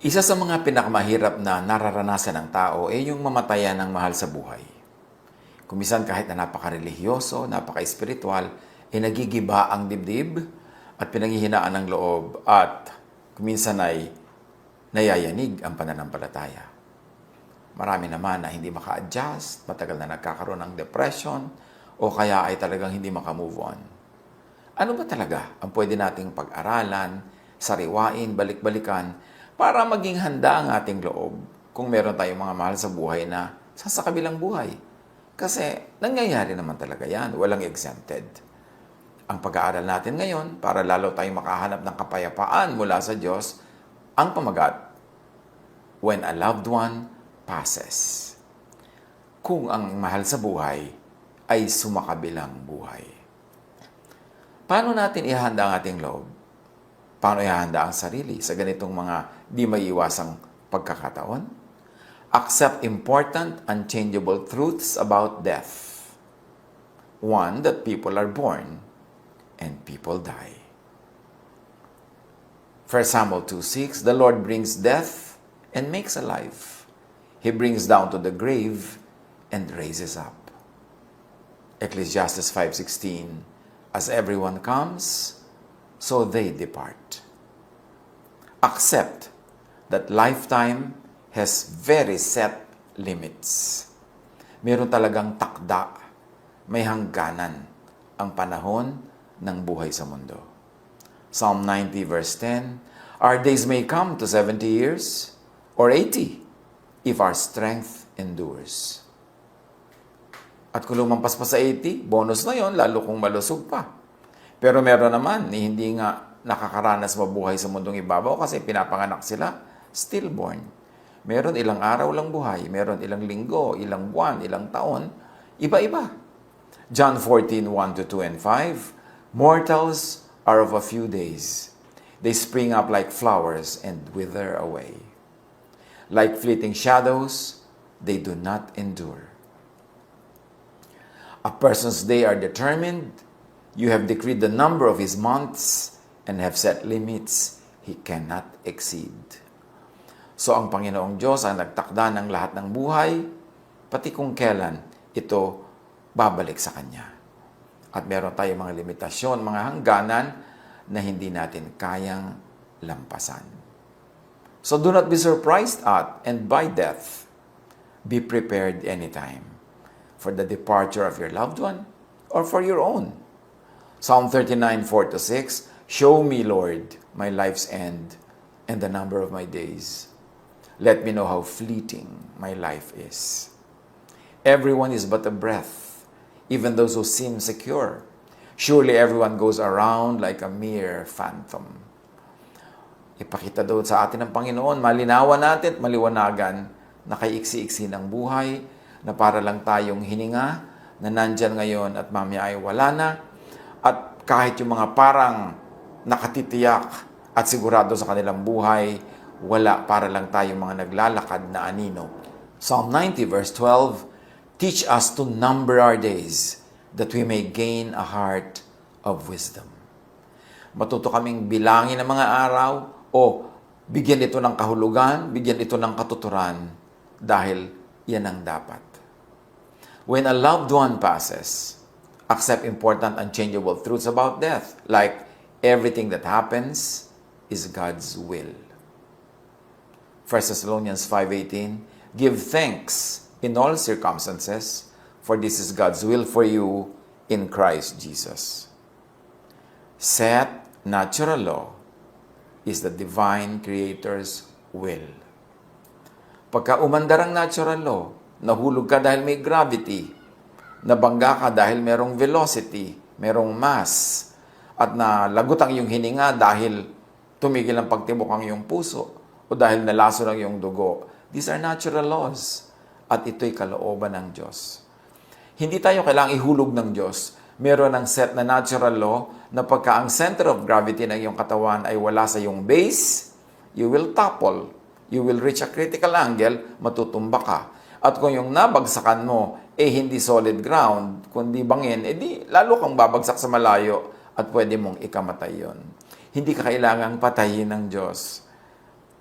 Isa sa mga pinakamahirap na nararanasan ng tao ay yung mamatayan ng mahal sa buhay. Kumisan kahit na napaka-religyoso, napaka-espiritual, ay nagigiba ang dibdib at pinanghihinaan ng loob at kuminsan ay nayayanig ang pananampalataya. Marami naman na hindi maka-adjust, matagal na nagkakaroon ng depression, o kaya ay talagang hindi maka-move on. Ano ba talaga ang pwede nating pag-aralan, sariwain, balik-balikan, para maging handa ang ating loob kung meron tayong mga mahal sa buhay na sa kabilang buhay? Kasi nangyayari naman talaga yan, walang exempted. Ang pag-aaral natin ngayon, para lalo tayong makahanap ng kapayapaan mula sa Diyos, ang pamagat, when a loved one passes. Kung ang mahal sa buhay ay sumakabilang buhay. Paano natin ihanda ang ating loob? Paano ihanda ang sarili sa ganitong mga di maiiwasang pagkakataon? Accept important, unchangeable truths about death. One, that people are born and people die. 1 Samuel 2:6, the Lord brings death and makes alive. He brings down to the grave and raises up. Ecclesiastes 5:16, as everyone comes, so they depart. Accept that lifetime has very set limits. Meron talagang takda, may hangganan ang panahon ng buhay sa mundo. Psalm 90 verse 10, our days may come to 70 years or 80 if our strength endures. At kung lumampas pa sa 80, bonus na yon, lalo kung malusog pa. Pero meron naman, hindi nga nakakaranas mabuhay sa mundong ibabaw kasi pinapanganak sila, stillborn. Meron ilang araw lang buhay, meron ilang linggo, ilang buwan, ilang taon, iba-iba. John 14:1-2 and 5, mortals are of a few days. They spring up like flowers and wither away. Like fleeting shadows, they do not endure. A person's days are determined. You have decreed the number of his months and have set limits he cannot exceed. So ang Panginoong Diyos ang nagtakda ng lahat ng buhay, pati kung kailan ito babalik sa Kanya. At meron tayong mga limitasyon, mga hangganan na hindi natin kayang lampasan. So do not be surprised at and by death. Be prepared anytime for the departure of your loved one or for your own. Psalm 39:4-6, show me, Lord, my life's end and the number of my days. Let me know how fleeting my life is. Everyone is but a breath, even those who seem secure. Surely everyone goes around like a mere phantom. Ipakita doon sa atin ng Panginoon, malinawan natin at maliwanagan na kay iksi-iksi ng buhay, na para lang tayong hininga, na nandyan ngayon at mamaya ay wala na. At kahit yung mga parang nakatitiyak at sigurado sa kanilang buhay, wala, para lang tayong mga naglalakad na anino. Psalm 90 verse 12, teach us to number our days, that we may gain a heart of wisdom. Matuto kaming bilangin ang mga araw, o bigyan ito ng kahulugan, bigyan ito ng katuturan, dahil yan ang dapat. When a loved one passes, accept important unchangeable truths about death, like everything that happens is God's will. 1 Thessalonians 5:18, give thanks in all circumstances, for this is God's will for you in Christ Jesus. Set natural law is the divine Creator's will. Pagka umandar ang natural law, nahulog ka dahil may gravity, nabangga ka dahil merong velocity, merong mass, at nalagot ang iyong hininga dahil tumigil ang pagtibok ang iyong puso, o dahil nalaso ang iyong dugo. These are natural laws, at ito'y kalooban ng Diyos. Hindi tayo kailangang ihulog ng Diyos. Meron ng set na natural law na pagka ang center of gravity ng iyong katawan ay wala sa iyong base, you will topple. You will reach a critical angle, matutumba ka. At kung yung nabagsakan mo, hindi solid ground, kundi bangin, di lalo kang babagsak sa malayo at pwede mong ikamatay yon. Hindi ka kailangang patayin ng Diyos.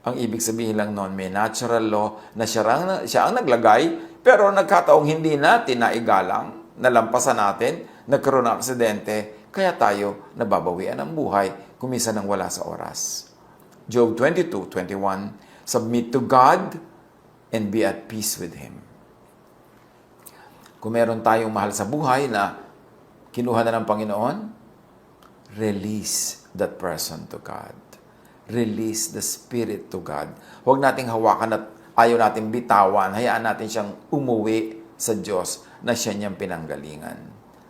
Ang ibig sabihin lang noon, may natural law na siya ang naglagay, pero nagkataong hindi natin naigalang, nalampasan natin, nagkaroon ng aksidente, kaya tayo nababawian ng buhay, kumisa nang wala sa oras. Job 22:21, submit to God and be at peace with Him. Kung meron tayong mahal sa buhay na kinuha na ng Panginoon, release that person to God. Release the Spirit to God. Huwag nating hawakan at ayaw nating bitawan. Hayaan natin siyang umuwi sa Diyos na siya niyang pinanggalingan.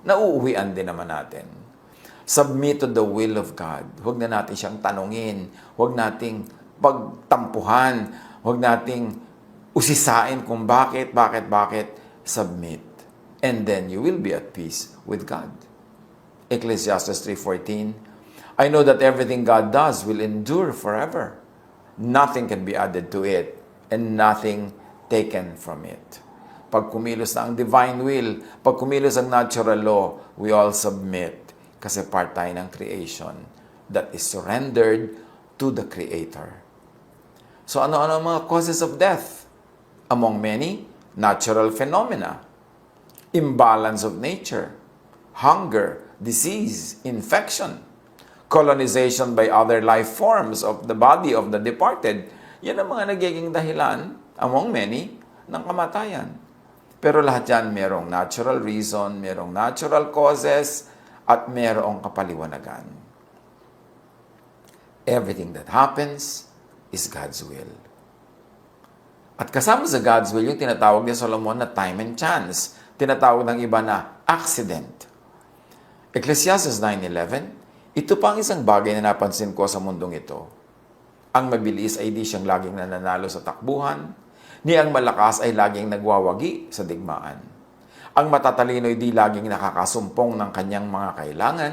Nauuwian din naman natin. Submit to the will of God. Huwag na natin siyang tanungin. Huwag nating pagtampuhan. Huwag nating usisain kung bakit. Submit. And then you will be at peace with God. Ecclesiastes 3:14, I know that everything God does will endure forever. Nothing can be added to it and nothing taken from it. Pag kumilos na ang divine will, pag kumilos ang natural law, we all submit kasi part tayo ng creation that is surrendered to the Creator. So ano-ano ang mga causes of death? Among many, natural phenomena, imbalance of nature, hunger, disease, infection, colonization by other life forms of the body of the departed. Yan ang mga nagiging dahilan, among many, ng kamatayan. Pero lahat yan merong natural reason, merong natural causes, at merong kapaliwanagan. Everything that happens is God's will. At kasama sa God's will, yung tinatawag ni Solomon na time and chance. Tinatawag ng iba na accident. Ecclesiastes 9:11, ito pa ang isang bagay na napansin ko sa mundong ito. Ang mabilis ay di siyang laging nananalo sa takbuhan, ni ang malakas ay laging nagwawagi sa digmaan. Ang matatalino ay di laging nakakasumpong ng kanyang mga kailangan,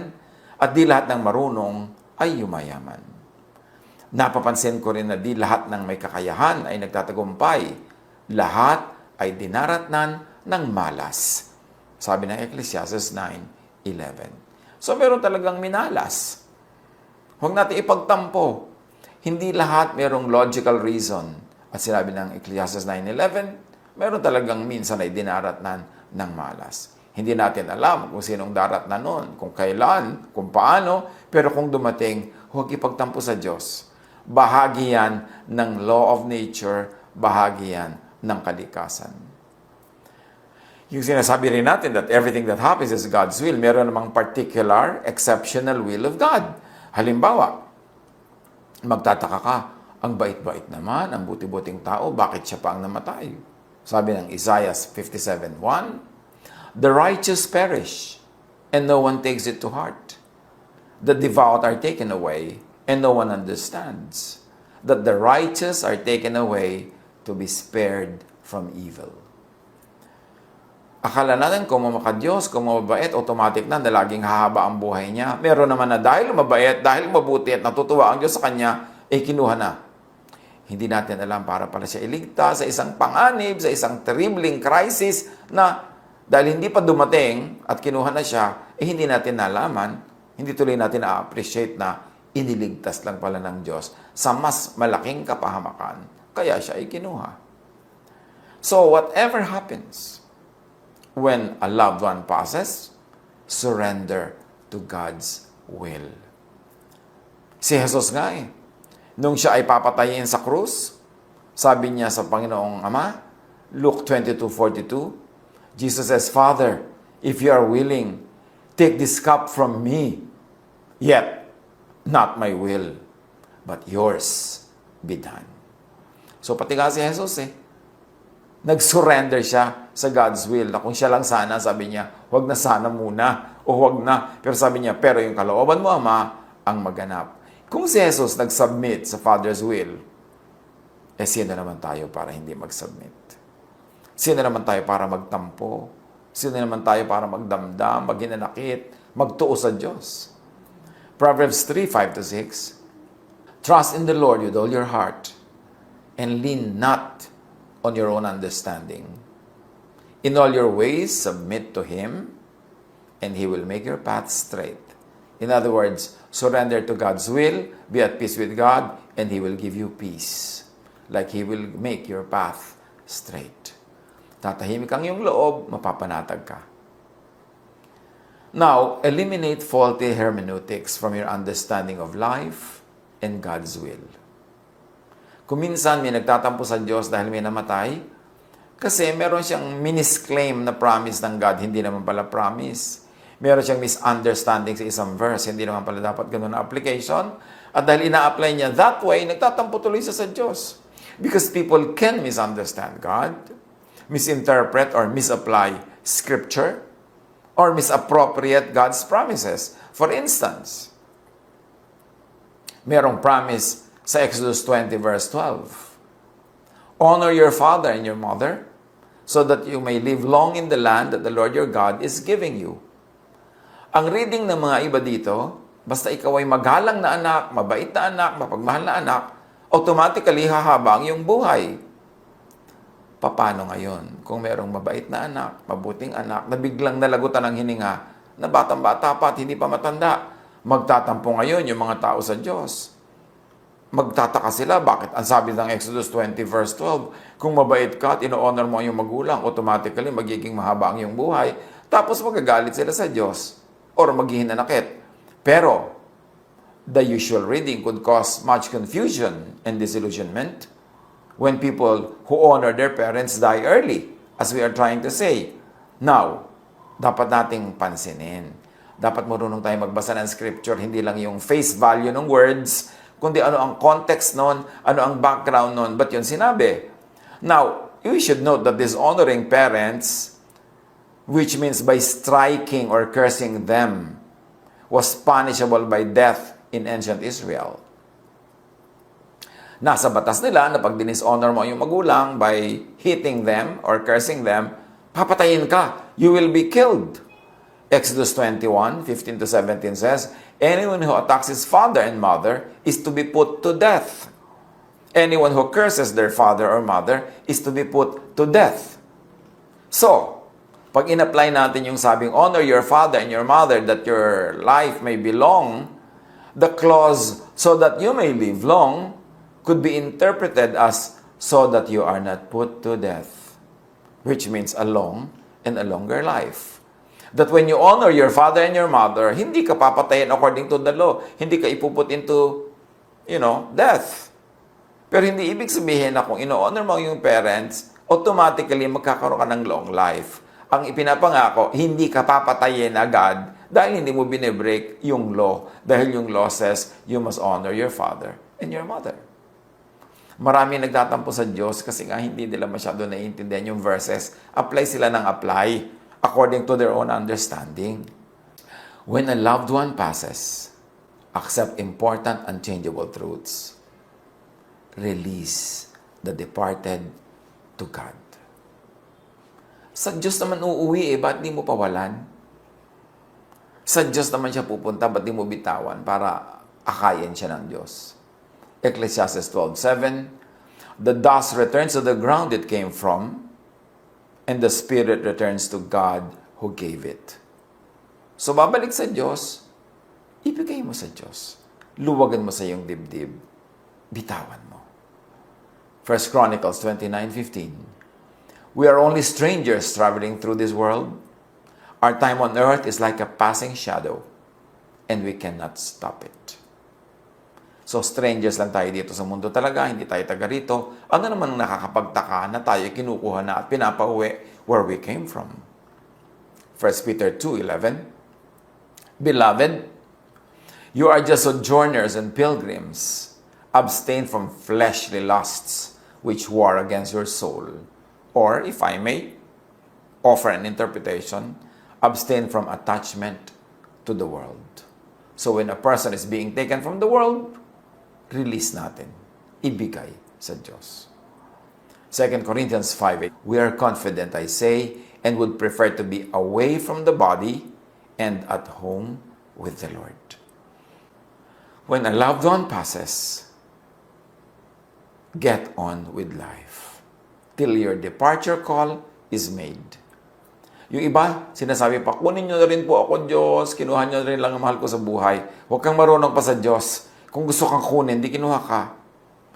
at di lahat ng marunong ay yumayaman. Napapansin ko rin na di lahat ng may kakayahan ay nagtatagumpay. Lahat ay dinaratnan ng malas. Sabi ng Ecclesiastes 9:11. So meron talagang minalas. Huwag natin ipagtampo. Hindi lahat merong logical reason. At sinabi ng Ecclesiastes 9:11, meron talagang minsan ay dinaratnan ng malas. Hindi natin alam kung sinong daratnan nun, kung kailan, kung paano, pero kung dumating, huwag ipagtampo sa Diyos. Bahagi yan ng law of nature, bahagi yan ng kalikasan. Yung sinasabi rin natin that everything that happens is God's will, meron namang particular, exceptional will of God. Halimbawa, magtataka ka, ang bait-bait naman, ang buti-buting tao, bakit siya pa ang namatay? Sabi ng Isaiah 57:1, the righteous perish, and no one takes it to heart. The devout are taken away, and no one understands. That the righteous are taken away to be spared from evil. Akala natin kung mamakadiyos, kung mabait, automatic na laging hahaba ang buhay niya. Meron naman na dahil mabait, dahil mabuti at natutuwa ang Diyos sa kanya, kinuha na. Hindi natin alam para pala siya iligtas sa isang panganib, sa isang terribling crisis na dahil hindi pa dumating at kinuha na siya, hindi natin nalaman, hindi tuloy natin na-appreciate na iniligtas lang pala ng Diyos sa mas malaking kapahamakan. Kaya siya ay kinuha. So whatever happens, when a loved one passes, surrender to God's will. Si Jesus nga nung siya ay papatayin sa krus, sabi niya sa Panginoong Ama, Luke 22:42, Jesus says, Father, if you are willing, take this cup from me, yet not my will, but yours be done. So pati nga si Jesus nag-surrender siya sa God's will. Na kung siya lang sana, sabi niya, huwag na sana muna, o huwag na. Pero sabi niya, pero yung kalooban mo, Ama, ang maganap. Kung si Jesus nag-submit sa Father's will, sino naman tayo para hindi mag-submit? Sino naman tayo para magtampo? Sino naman tayo para magdamdam, maghinanakit, magtuo sa Diyos? Proverbs 3:5-6, trust in the Lord with all your heart, and lean not on your own understanding. In all your ways, submit to Him, and He will make your path straight. In other words, surrender to God's will, be at peace with God, and He will give you peace. Like He will make your path straight. Tatahimik ang iyong loob, mapapanatag ka. Now, eliminate faulty hermeneutics from your understanding of life and God's will. Kung minsan may nagtatampo sa Diyos dahil may namatay, kasi meron siyang minisclaim na promise ng God, hindi naman pala promise. Meron siyang misunderstanding sa isang verse, hindi naman pala dapat ganun na application. At dahil ina-apply niya that way, nagtatampo tuloy siya sa Diyos. Because people can misunderstand God, misinterpret or misapply Scripture, or misappropriate God's promises. For instance, merong promise sa Exodus 20 verse 12. Honor your father and your mother, so that you may live long in the land that the Lord your God is giving you. Ang reading ng mga iba dito, basta ikaw ay magalang na anak, mabait na anak, mapagmahal na anak, automatically hahaba ang iyong buhay. Paano ngayon kung merong mabait na anak, mabuting anak, na biglang nalagutan ng hininga, na batang-bata pa at hindi pa matanda, magtatampo ngayon yung mga tao sa Diyos. Magtataka sila, bakit? Ang sabi ng Exodus 20 verse 12, kung mabait ka at ino-honor mo ang iyong magulang, automatically magiging mahaba ang iyong buhay, tapos magagalit sila sa Diyos or maghihinanakit. Pero, the usual reading could cause much confusion and disillusionment when people who honor their parents die early, as we are trying to say. Now, dapat nating pansinin. Dapat marunong tayo magbasa ng Scripture, hindi lang yung face value ng words, kundi ano ang context nun, ano ang background nun, ba't yun sinabi? Now, you should note that dishonoring parents, which means by striking or cursing them, was punishable by death in ancient Israel. Nasa batas nila na pag dishonor mo yung magulang by hitting them or cursing them, papatayin ka. You will be killed. Exodus 21, 15 to 17 says, anyone who attacks his father and mother is to be put to death. Anyone who curses their father or mother is to be put to death. So, pag in-apply natin yung sabing, honor your father and your mother that your life may be long, the clause, so that you may live long, could be interpreted as, so that you are not put to death, which means a long and a longer life. That when you honor your father and your mother, hindi ka papatayin according to the law. Hindi ka ipuput into, death. Pero hindi ibig sabihin na kung ino-honor mo yung parents, automatically magkakaroon ka ng long life. Ang ipinapangako, hindi ka papatayin agad dahil hindi mo binibreak yung law. Dahil yung law says, you must honor your father and your mother. Marami nagtatampo sa Diyos kasi nga hindi nila masyado naiintindihan yung verses. Apply sila ng apply according to their own understanding. When a loved one passes, accept important unchangeable truths. Release the departed to God. Sa Diyos naman uuwi ba't di mo pawalan? Sa Diyos naman siya pupunta, ba't di mo bitawan para akayin siya ng Diyos? Ecclesiastes 12:7, the dust returns to the ground it came from, and the spirit returns to God who gave it. So babalik sa Diyos, ibigay mo sa Diyos. Luwagan mo sa iyong dibdib. Bitawan mo. 1 Chronicles 29:15, we are only strangers traveling through this world. Our time on earth is like a passing shadow, and we cannot stop it. So, strangers lang tayo dito sa mundo talaga, hindi tayo taga rito. Ano naman nakakapagtaka na tayo kinukuha na at pinapauwi where we came from? 1 Peter 2:11, beloved, you are just sojourners and pilgrims. Abstain from fleshly lusts which war against your soul. Or, if I may offer an interpretation, abstain from attachment to the world. So, when a person is being taken from the world, release natin. Ibigay sa Diyos. 2 Corinthians 5:8, we are confident, I say, and would prefer to be away from the body and at home with the Lord. When a loved one passes, get on with life till your departure call is made. Yung iba, sinasabi pa, kunin nyo na rin po ako, Diyos. Kinuha nyo na rin lang ang mahal ko sa buhay. Huwag kang marunong pa sa Diyos. Kung gusto kang kunin, di kinuha ka.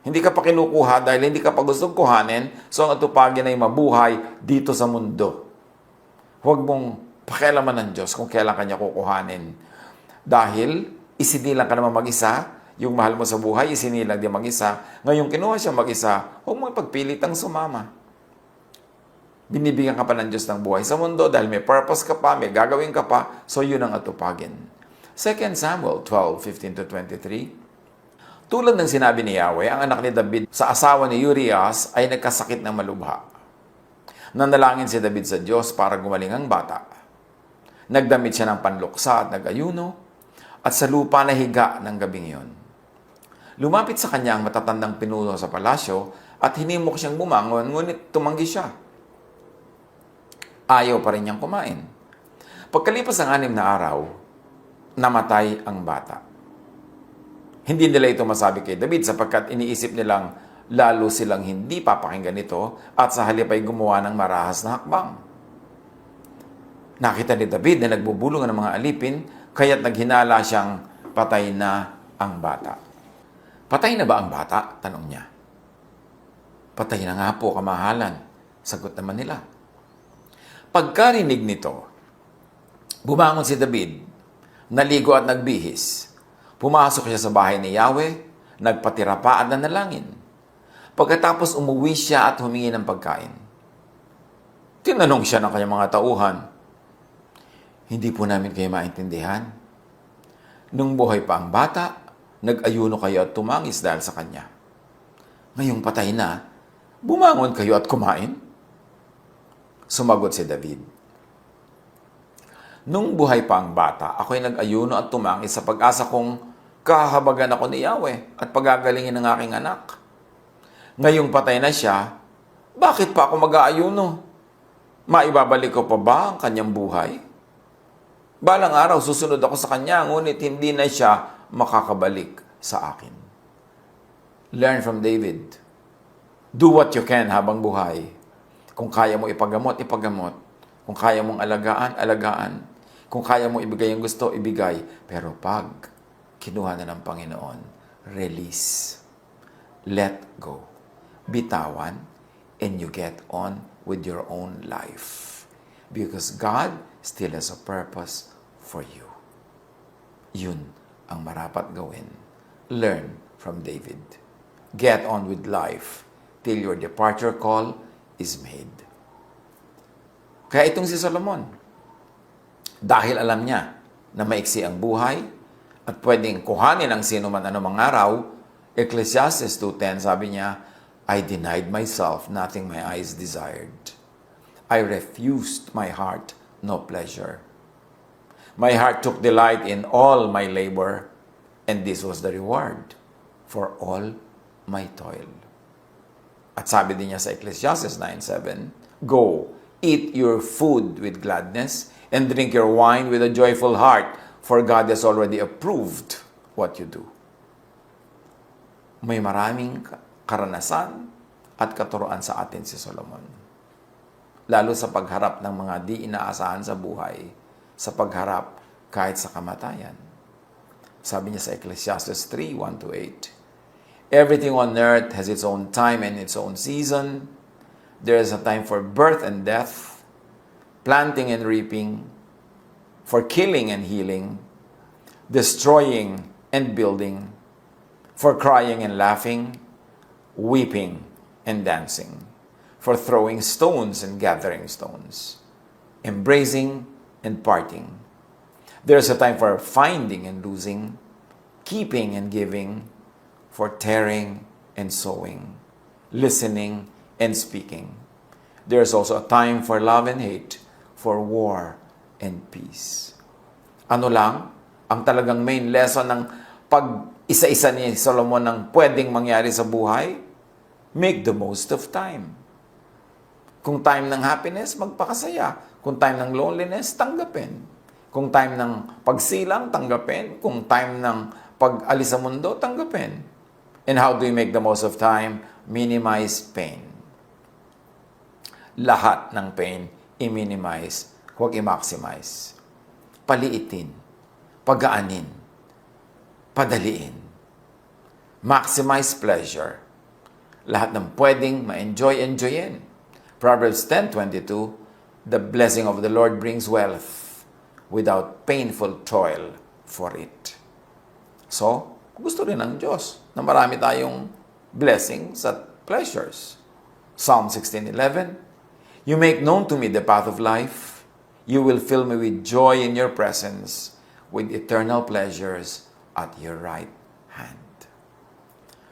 Hindi ka pa kinukuha dahil hindi ka pa gustong kuhanin, so ang atupagin ay mabuhay dito sa mundo. Huwag mong pakialaman ng Diyos kung kailan kanya kukuhanin. Dahil isinilang ka naman mag-isa, yung mahal mo sa buhay, isinilang din mag-isa. Ngayong kinuha siya mag-isa, huwag mong pagpilitang sumama. Binibigyan ka pa ng Diyos ng buhay sa mundo dahil may purpose ka pa, may gagawin ka pa, so yun ang atupagin. 2 Samuel 12:15-23. Tulad ng sinabi ni Yahweh, ang anak ni David sa asawa ni Urias ay nagkasakit ng malubha. Nanalangin si David sa Diyos para gumaling ang bata. Nagdamit siya ng panluksa at nag-ayuno, at sa lupa na higa ng gabing iyon. Lumapit sa kanya ang matatandang pinuno sa palasyo at hinimok siyang bumangon, ngunit tumanggi siya. Ayaw pa rin niyang kumain. Pagkalipas ng 6 na araw, namatay ang bata. Hindi nila ito masabi kay David sapagkat iniisip nilang lalo silang hindi papakinggan ito at sa halip ay gumawa ng marahas na hakbang. Nakita ni David na nagbubulungan ng mga alipin kaya't naghinala siyang patay na ang bata. Patay na ba ang bata? Tanong niya. Patay na nga po, kamahalan. Sagot naman nila. Pagkarinig nito, bumangon si David, naligo at nagbihis. Pumasok siya sa bahay ni Yahweh, nagpatira pa at nanalangin. Pagkatapos umuwi siya at humingi ng pagkain. Tinanong siya ng kanyang mga tauhan, hindi po namin kayo maintindihan. Nung buhay pa ang bata, nag-ayuno kayo at tumangis dahil sa kanya. Ngayong patay na, bumangon kayo at kumain? Sumagot si David. Nung buhay pa ang bata, ako'y nag-ayuno at tumangis sa pag-asa kong kahabagan ako ni Yahweh at pagagalingin ng aking anak. Ngayong patay na siya, bakit pa ako mag-aayuno? Maibabalik ko pa ba ang kanyang buhay? Balang araw, susunod ako sa kanya, ngunit hindi na siya makakabalik sa akin. Learn from David. Do what you can habang buhay. Kung kaya mo ipagamot, ipagamot. Kung kaya mong alagaan, alagaan. Kung kaya mo ibigay ang gusto, ibigay. Pero pag kinuha na ng Panginoon, release. Let go. Bitawan, and you get on with your own life. Because God still has a purpose for you. Yun ang marapat gawin. Learn from David. Get on with life till your departure call is made. Kaya itong si Solomon, dahil alam niya na maiksi ang buhay at pwedeng kuhanin ang sino man anumang araw, Ecclesiastes 2:10 sabi niya, I denied myself nothing my eyes desired. I refused my heart no pleasure. My heart took delight in all my labor, and this was the reward for all my toil. At sabi din niya sa Ecclesiastes 9:7, Go, eat your food with gladness, and drink your wine with a joyful heart, for God has already approved what you do. May maraming karanasan at katuroan sa atin si Solomon. Lalo sa pagharap ng mga di inaasahan sa buhay, sa pagharap kahit sa kamatayan. Sabi niya sa Ecclesiastes 3:1-8, Everything on earth has its own time and its own season. There is a time for birth and death, planting and reaping, for killing and healing, destroying and building, for crying and laughing, weeping and dancing, for throwing stones and gathering stones, embracing and parting. There is a time for finding and losing, keeping and giving, for tearing and sowing, listening and speaking. There is also a time for love and hate, for war and peace. Ano lang ang talagang main lesson ng pag-isa-isa ni Solomon ng pwedeng mangyari sa buhay? Make the most of time. Kung time ng happiness, magpakasaya. Kung time ng loneliness, tanggapin. Kung time ng pagsilang, tanggapin. Kung time ng pag-alis sa mundo, tanggapin. And how do you make the most of time? Minimize pain. Lahat ng pain, i-minimize Huwag i-maximize. Paliitin. Pagaanin. Padaliin. Maximize pleasure. Lahat ng pwedeng ma-enjoyin. Proverbs 10:22, the blessing of the Lord brings wealth without painful toil for it. So, gusto rin ng Diyos na marami tayong blessings at pleasures. Psalm 16:11, you make known to me the path of life. You will fill me with joy in your presence, with eternal pleasures at your right hand.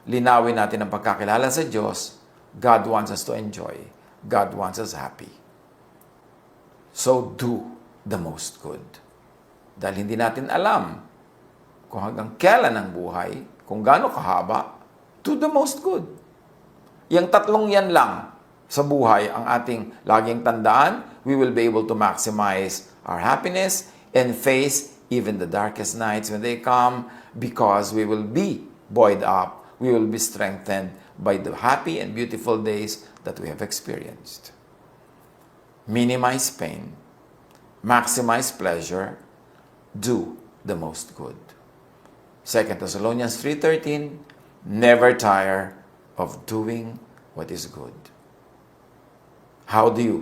Linawin natin ang pagkakilala sa Diyos. God wants us to enjoy. God wants us happy. So do the most good. Dahil hindi natin alam kung hanggang kailan ang buhay, kung gaano kahaba, do the most good. Yang tatlong yan lang sa buhay ang ating laging tandaan. We will be able to maximize our happiness and face even the darkest nights when they come, because we will be buoyed up. We will be strengthened by the happy and beautiful days that we have experienced. Minimize pain. Maximize pleasure. Do the most good. 2 Thessalonians 3:13, never tire of doing what is good. How do you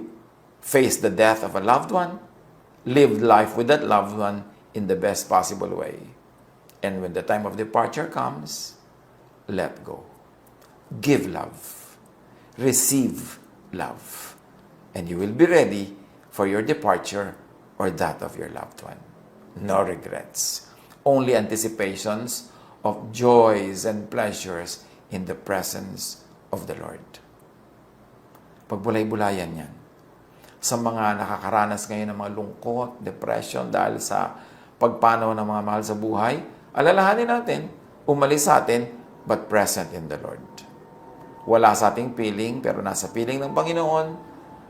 face the death of a loved one? Live life with that loved one in the best possible way. And when the time of departure comes, let go. Give love. Receive love. And you will be ready for your departure or that of your loved one. No regrets. Only anticipations of joys and pleasures in the presence of the Lord. Pagbulay-bulayan yan. Sa mga nakakaranas ngayon ng mga lungkot, depression dahil sa pagpanaw ng mga mahal sa buhay, alalahanin natin, umalis sa atin, but present in the Lord. Wala sa ating piling, pero nasa piling ng Panginoon.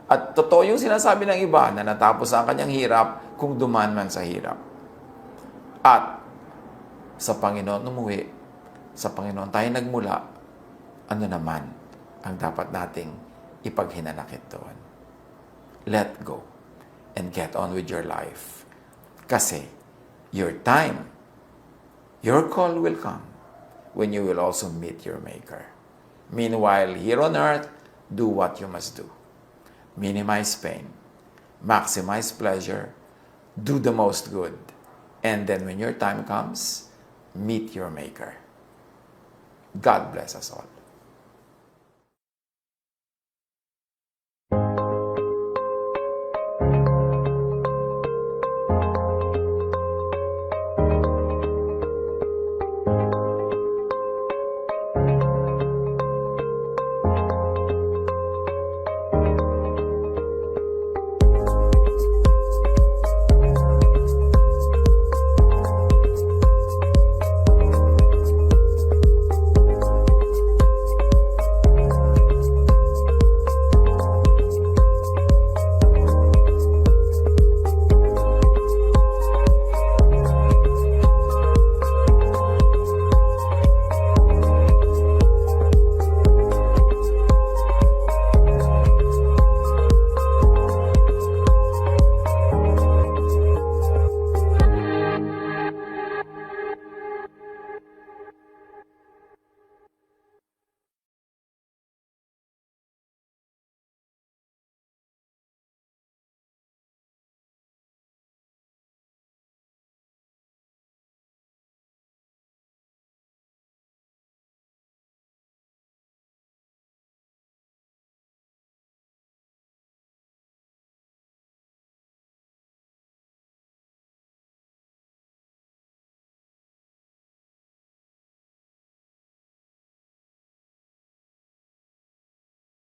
At totoo yung sinasabi ng iba na natapos ang kanyang hirap kung duman man sa hirap. At sa Panginoon umuwi, sa Panginoon tayo nagmula, ano naman ang dapat nating ipaghinanakit doon? Let go and get on with your life. Kasi your time, your call will come when you will also meet your Maker. Meanwhile, here on earth, do what you must do. Minimize pain. Maximize pleasure. Do the most good. And then when your time comes, meet your Maker. God bless us all.